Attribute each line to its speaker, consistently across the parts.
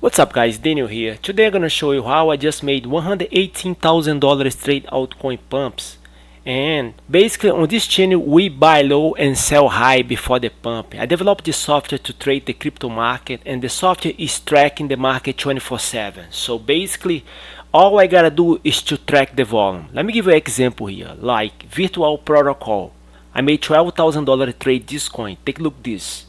Speaker 1: What's up guys, Daniel here. Today I'm gonna show you how I just made $118,000 straight altcoin pumps. And basically on this channel we buy low and sell high before the pump. I developed this software to trade the crypto market, and the software is tracking the market 24/7. So basically all I gotta do is to track the volume. Let me give you an example here, like virtual protocol. I made $12,000 trade this coin. Take a look at this.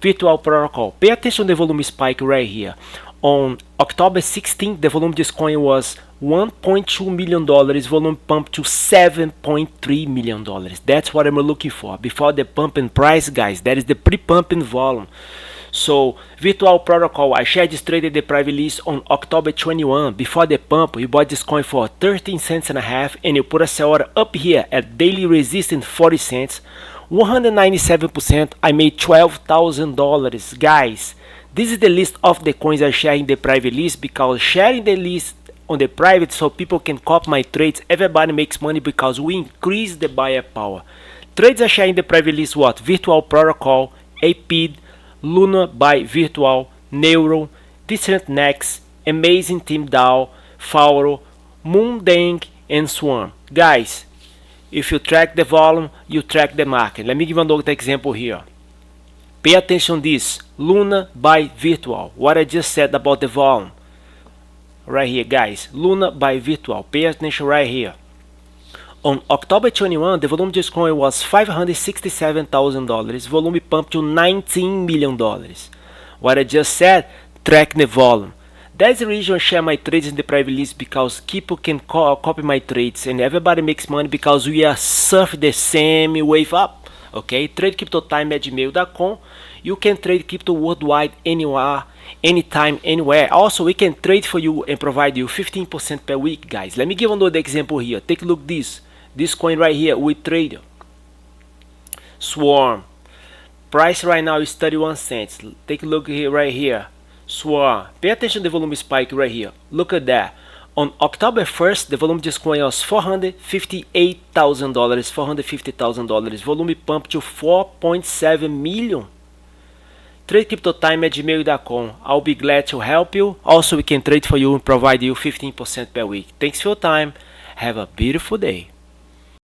Speaker 1: Virtual protocol. Pay attention to the volume spike right here. On October 16th, the volume of this coin was $1.2 million. Volume pumped to $7.3 million. That's what I'm looking for. Before the pump in price, guys, that is the pre-pumping volume. So, virtual protocol, I shared this trade at the private list on October 21. Before the pump, we bought this coin for 13 cents and a half, and you put a sell order up here at daily resistance 40 cents. 197%, I made $12,000. Guys, this is the list of the coins I share in the private list, because sharing the list on the private so people can copy my trades, everybody makes money because we increase the buyer power. Trades I share in the private list: what? Virtual protocol, APED, Luna by Virtual, NEURON, DECRED Next, Amazing Team DAO, FAUTOR Moo Deng, and Swan. Guys, if you track the volume, you track the market. Let me give another example here. Pay attention to this. Luna by Virtual. What I just said about the volume. Right here, guys. Luna by Virtual. Pay attention right here. On October 21, the volume of this coin was $567,000. Volume pumped to $19 million. What I just said, track the volume. That's the reason I share my trades in the private list, because people can copy my trades and everybody makes money because we are surf the same wave up. Okay, trade crypto time at gmail.com. You can trade crypto worldwide, anywhere, anytime, anywhere. Also, we can trade for you and provide you 15% per week, guys. Let me give another example here. Take a look at this. This coin right here, we trade Swarm. Price right now is 31 cents. Take a look here, right here. Swarm. Pay attention to the volume spike right here. Look at that. On October 1st, the volume of this coin was $458,000, $450,000. Volume pumped to 4.7 million. Trade crypto time at gmail.com. I'll be glad to help you. Also, we can trade for you and provide you 15% per week. Thanks for your time. Have a beautiful day.